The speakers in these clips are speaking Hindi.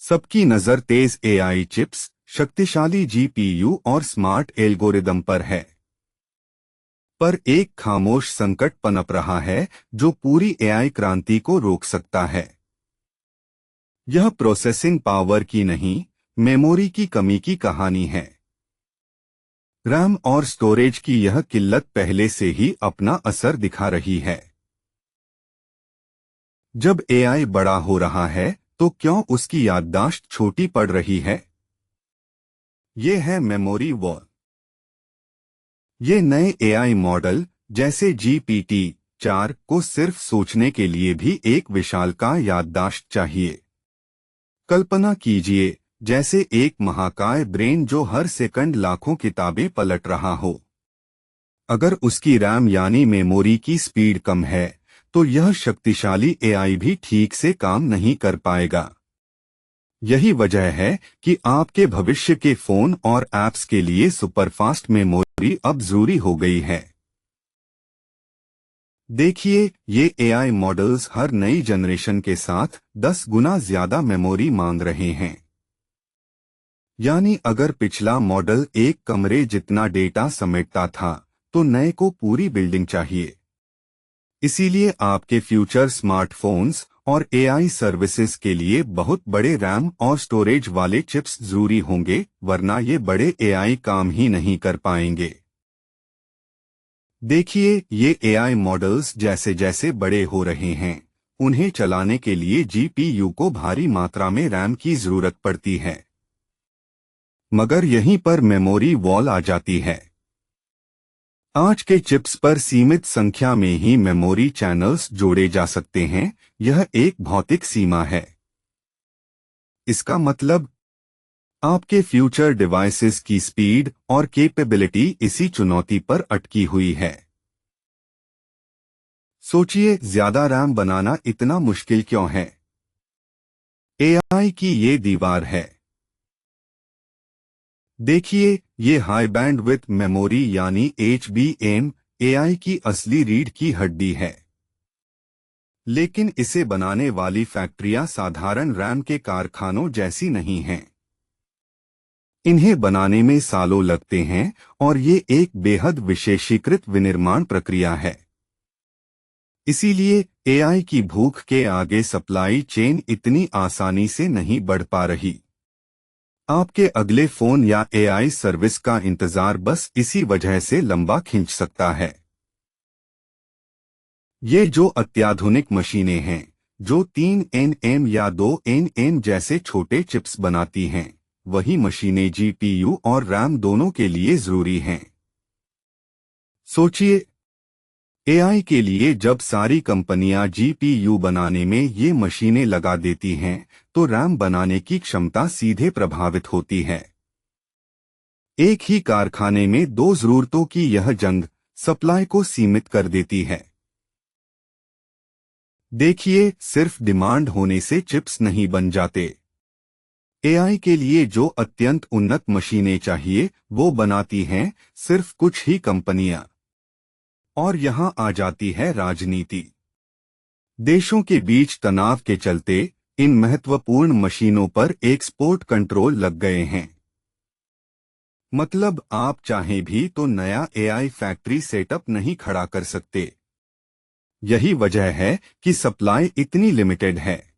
सबकी नजर तेज एआई चिप्स, शक्तिशाली जीपीयू और स्मार्ट एल्गोरिदम पर है। पर एक खामोश संकट पनप रहा है जो पूरी एआई क्रांति को रोक सकता है। यह प्रोसेसिंग पावर की नहीं, मेमोरी की कमी की कहानी है। रैम और स्टोरेज की यह किल्लत पहले से ही अपना असर दिखा रही है। जब एआई बड़ा हो रहा है तो क्यों उसकी याददाश्त छोटी पड़ रही है? ये है मेमोरी वॉर। ये नए एआई मॉडल जैसे GPT-4 को सिर्फ सोचने के लिए भी एक विशालकाय याददाश्त चाहिए। कल्पना कीजिए, जैसे एक महाकाय ब्रेन जो हर सेकंड लाखों किताबें पलट रहा हो। अगर उसकी रैम यानी मेमोरी की स्पीड कम है तो यह शक्तिशाली एआई भी ठीक से काम नहीं कर पाएगा। यही वजह है कि आपके भविष्य के फोन और ऐप्स के लिए सुपरफास्ट मेमोरी अब जरूरी हो गई है। देखिए, ये एआई मॉडल्स हर नई जनरेशन के साथ 10 गुना ज्यादा मेमोरी मांग रहे हैं। यानी अगर पिछला मॉडल एक कमरे जितना डेटा समेटता था तो नए को पूरी बिल्डिंग चाहिए। इसीलिए आपके फ्यूचर स्मार्टफोन्स और एआई सर्विसेज के लिए बहुत बड़े रैम और स्टोरेज वाले चिप्स जरूरी होंगे, वरना ये बड़े एआई काम ही नहीं कर पाएंगे। देखिए, ये एआई मॉडल्स जैसे जैसे बड़े हो रहे हैं, उन्हें चलाने के लिए जीपीयू को भारी मात्रा में रैम की जरूरत पड़ती है। मगर यहीं पर मेमोरी वॉल आ जाती है। आज के चिप्स पर सीमित संख्या में ही मेमोरी चैनल्स जोड़े जा सकते हैं। यह एक भौतिक सीमा है। इसका मतलब आपके फ्यूचर डिवाइसेस की स्पीड और कैपेबिलिटी इसी चुनौती पर अटकी हुई है। सोचिए, ज्यादा रैम बनाना इतना मुश्किल क्यों है? एआई की ये दीवार है। देखिए, ये हाई बैंडविड्थ मेमोरी यानी HBM एआई की असली रीढ़ की हड्डी है। लेकिन इसे बनाने वाली फैक्ट्रियां साधारण रैम के कारखानों जैसी नहीं हैं। इन्हें बनाने में सालों लगते हैं और ये एक बेहद विशेषीकृत विनिर्माण प्रक्रिया है। इसीलिए एआई की भूख के आगे सप्लाई चेन इतनी आसानी से नहीं बढ़ पा रही। आपके अगले फोन या एआई सर्विस का इंतजार बस इसी वजह से लंबा खिंच सकता है। ये जो अत्याधुनिक मशीनें हैं, जो 3nm या 2nm जैसे छोटे चिप्स बनाती हैं, वही मशीनें जीपीयू और रैम दोनों के लिए जरूरी हैं। सोचिए, एआई के लिए जब सारी कंपनियां जीपीयू बनाने में ये मशीनें लगा देती हैं, तो रैम बनाने की क्षमता सीधे प्रभावित होती है। एक ही कारखाने में दो जरूरतों की यह जंग सप्लाई को सीमित कर देती है। देखिए, सिर्फ डिमांड होने से चिप्स नहीं बन जाते। एआई के लिए जो अत्यंत उन्नत मशीनें चाहिए वो बनाती हैं सिर्फ कुछ ही कंपनियां। और यहां आ जाती है राजनीति। देशों के बीच तनाव के चलते इन महत्वपूर्ण मशीनों पर एक्सपोर्ट कंट्रोल लग गए हैं। मतलब आप चाहें भी तो नया एआई फैक्ट्री सेटअप नहीं खड़ा कर सकते। यही वजह है कि सप्लाई इतनी लिमिटेड है।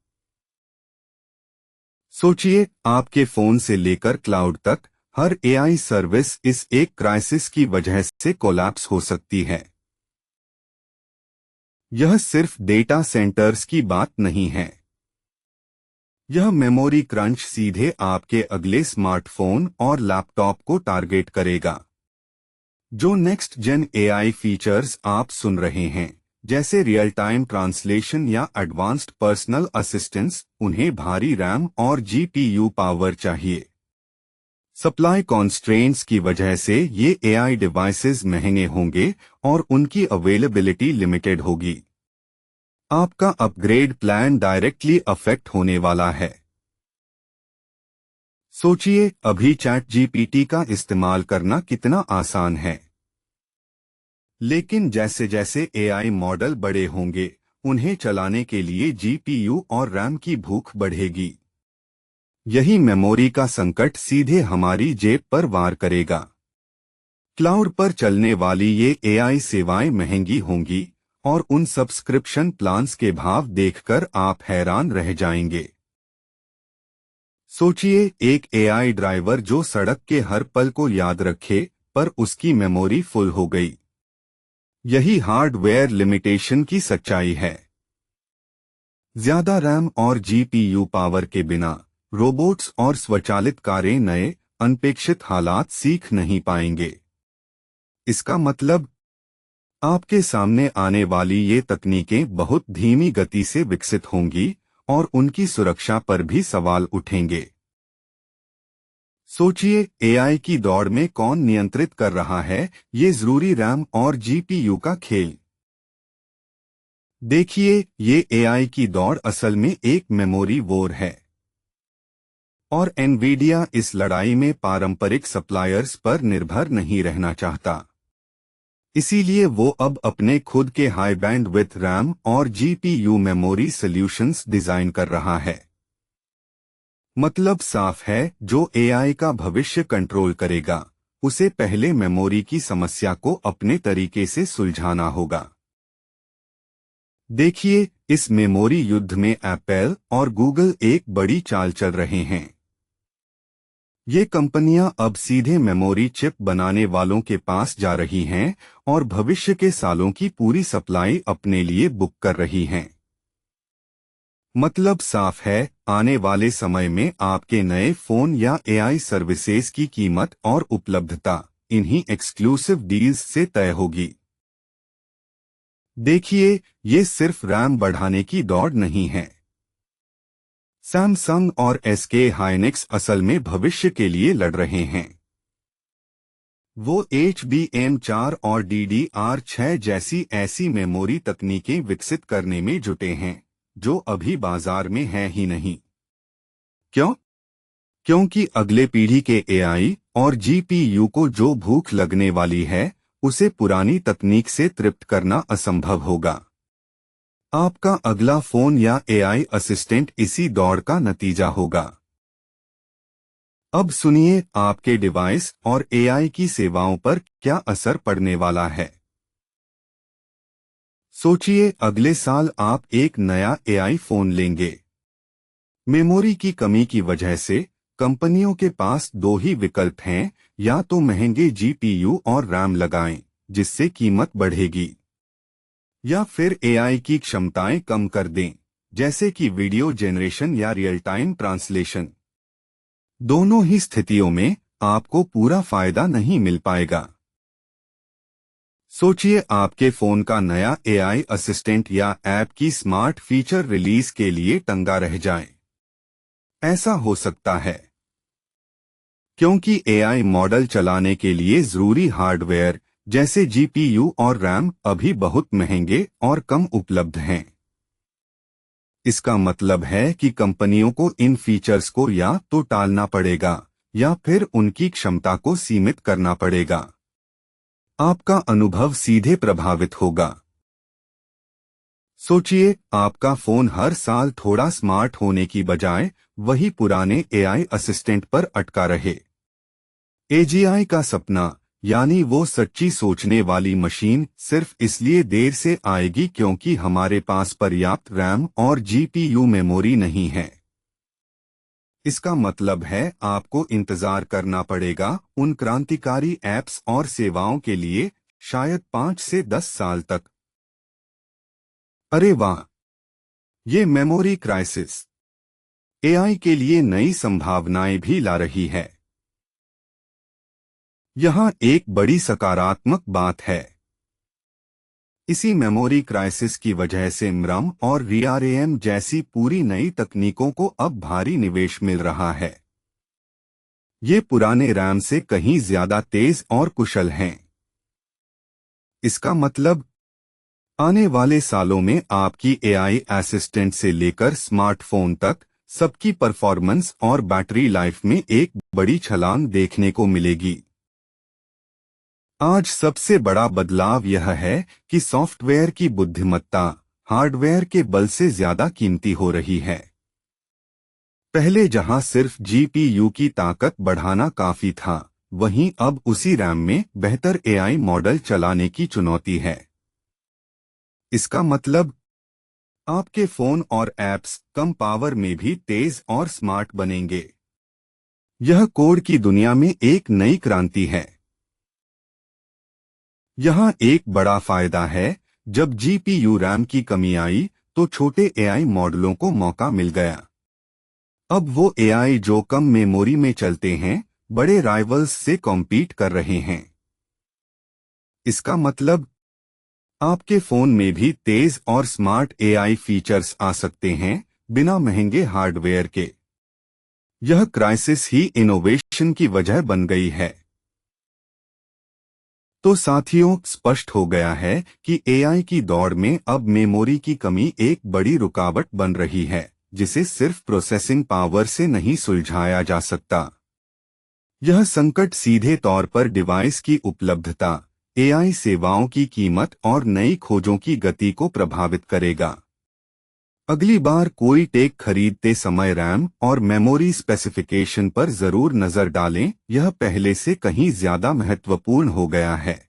सोचिए, आपके फोन से लेकर क्लाउड तक हर एआई सर्विस इस एक क्राइसिस की वजह से कोलैप्स हो सकती है। यह सिर्फ डेटा सेंटर्स की बात नहीं है। यह मेमोरी क्रंच सीधे आपके अगले स्मार्टफोन और लैपटॉप को टारगेट करेगा। जो नेक्स्ट जेन एआई फीचर्स आप सुन रहे हैं, जैसे रियल टाइम ट्रांसलेशन या एडवांस्ड पर्सनल असिस्टेंस, उन्हें भारी रैम और जीपीयू पावर चाहिए। सप्लाई कॉन्स्ट्रेंट्स की वजह से ये एआई डिवाइसेस महंगे होंगे और उनकी अवेलेबिलिटी लिमिटेड होगी। आपका अपग्रेड प्लान डायरेक्टली अफेक्ट होने वाला है। सोचिए, अभी चैट जीपीटी का इस्तेमाल करना कितना आसान है। लेकिन जैसे जैसे एआई मॉडल बड़े होंगे, उन्हें चलाने के लिए जीपीयू और रैम की भूख बढ़ेगी। यही मेमोरी का संकट सीधे हमारी जेब पर वार करेगा। क्लाउड पर चलने वाली ये एआई सेवाएं महंगी होंगी और उन सब्सक्रिप्शन प्लान्स के भाव देखकर आप हैरान रह जाएंगे। सोचिए, एक एआई ड्राइवर जो सड़क के हर पल को याद रखे, पर उसकी मेमोरी फुल हो गई। यही हार्डवेयर लिमिटेशन की सच्चाई है। ज्यादा रैम और जीपीयू पावर के बिना रोबोट्स और स्वचालित कारें नए, अनपेक्षित हालात सीख नहीं पाएंगे। इसका मतलब आपके सामने आने वाली ये तकनीकें बहुत धीमी गति से विकसित होंगी और उनकी सुरक्षा पर भी सवाल उठेंगे। सोचिए, एआई की दौड़ में कौन नियंत्रित कर रहा है ये जरूरी रैम और जीपीयू का खेल। देखिए, ये एआई की दौड़ असल में एक मेमोरी वॉर है और एनवीडिया इस लड़ाई में पारंपरिक सप्लायर्स पर निर्भर नहीं रहना चाहता। इसीलिए वो अब अपने खुद के हाई बैंडविड्थ रैम और जीपीयू मेमोरी सॉल्यूशंस डिजाइन कर रहा है। मतलब साफ है, जो एआई का भविष्य कंट्रोल करेगा, उसे पहले मेमोरी की समस्या को अपने तरीके से सुलझाना होगा। देखिए, इस मेमोरी युद्ध में एप्पल और गूगल एक बड़ी चाल चल रहे हैं। ये कंपनियां अब सीधे मेमोरी चिप बनाने वालों के पास जा रही हैं और भविष्य के सालों की पूरी सप्लाई अपने लिए बुक कर रही हैं। मतलब साफ है, आने वाले समय में आपके नए फोन या एआई सर्विसेज की कीमत और उपलब्धता इन्हीं एक्सक्लूसिव डील्स से तय होगी। देखिए, ये सिर्फ रैम बढ़ाने की दौड़ नहीं है। सैमसंग और एसके हाइनिक्स असल में भविष्य के लिए लड़ रहे हैं। वो HBM4 और DDR6 जैसी ऐसी मेमोरी तकनीकें विकसित करने में जुटे हैं जो अभी बाजार में है ही नहीं। क्यों? क्योंकि अगले पीढ़ी के एआई और जीपीयू को जो भूख लगने वाली है, उसे पुरानी तकनीक से तृप्त करना असंभव होगा। आपका अगला फोन या एआई असिस्टेंट इसी दौड़ का नतीजा होगा। अब सुनिए, आपके डिवाइस और एआई की सेवाओं पर क्या असर पड़ने वाला है। सोचिए, अगले साल आप एक नया एआई फोन लेंगे। मेमोरी की कमी की वजह से कंपनियों के पास दो ही विकल्प हैं, या तो महंगे जीपीयू और रैम लगाएं, जिससे कीमत बढ़ेगी, या फिर एआई की क्षमताएं कम कर दें, जैसे कि वीडियो जनरेशन या रियल टाइम ट्रांसलेशन। दोनों ही स्थितियों में आपको पूरा फायदा नहीं मिल पाएगा। सोचिए, आपके फोन का नया एआई असिस्टेंट या ऐप की स्मार्ट फीचर रिलीज के लिए टंगा रह जाए। ऐसा हो सकता है क्योंकि एआई मॉडल चलाने के लिए जरूरी हार्डवेयर जैसे जीपीयू और रैम अभी बहुत महंगे और कम उपलब्ध हैं। इसका मतलब है कि कंपनियों को इन फीचर्स को या तो टालना पड़ेगा या फिर उनकी क्षमता को सीमित करना पड़ेगा। आपका अनुभव सीधे प्रभावित होगा। सोचिए, आपका फोन हर साल थोड़ा स्मार्ट होने की बजाय वही पुराने एआई असिस्टेंट पर अटका रहे। एजीआई का सपना, यानी वो सच्ची सोचने वाली मशीन, सिर्फ इसलिए देर से आएगी क्योंकि हमारे पास पर्याप्त रैम और जीपीयू मेमोरी नहीं है। इसका मतलब है, आपको इंतजार करना पड़ेगा उन क्रांतिकारी ऐप्स और सेवाओं के लिए, शायद 5 से 10 साल तक। अरे वाह! ये मेमोरी क्राइसिस एआई के लिए नई संभावनाएं भी ला रही है। यहाँ एक बड़ी सकारात्मक बात है। इसी मेमोरी क्राइसिस की वजह से MRAM और VRAM जैसी पूरी नई तकनीकों को अब भारी निवेश मिल रहा है। ये पुराने रैम से कहीं ज्यादा तेज और कुशल हैं। इसका मतलब आने वाले सालों में आपकी एआई असिस्टेंट से लेकर स्मार्टफोन तक सबकी परफॉर्मेंस और बैटरी लाइफ में एक बड़ी छलांग देखने को मिलेगी। आज सबसे बड़ा बदलाव यह है कि सॉफ्टवेयर की बुद्धिमत्ता हार्डवेयर के बल से ज्यादा कीमती हो रही है। पहले जहां सिर्फ जीपीयू की ताकत बढ़ाना काफी था, वहीं अब उसी रैम में बेहतर एआई मॉडल चलाने की चुनौती है। इसका मतलब आपके फोन और ऐप्स कम पावर में भी तेज और स्मार्ट बनेंगे। यह कोड की दुनिया में एक नई क्रांति है। यहाँ एक बड़ा फायदा है, जब जीपीयू रैम की कमी आई तो छोटे एआई मॉडलों को मौका मिल गया। अब वो एआई जो कम मेमोरी में चलते हैं, बड़े राइवल्स से कॉम्पीट कर रहे हैं। इसका मतलब आपके फोन में भी तेज और स्मार्ट एआई फीचर्स आ सकते हैं, बिना महंगे हार्डवेयर के। यह क्राइसिस ही इनोवेशन की वजह बन गई है। तो साथियों, स्पष्ट हो गया है कि एआई की दौड़ में अब मेमोरी की कमी एक बड़ी रुकावट बन रही है, जिसे सिर्फ प्रोसेसिंग पावर से नहीं सुलझाया जा सकता। यह संकट सीधे तौर पर डिवाइस की उपलब्धता, एआई सेवाओं की कीमत और नई खोजों की गति को प्रभावित करेगा। अगली बार कोई टेक खरीदते समय रैम और मेमोरी स्पेसिफिकेशन पर जरूर नजर डालें, यह पहले से कहीं ज्यादा महत्वपूर्ण हो गया है।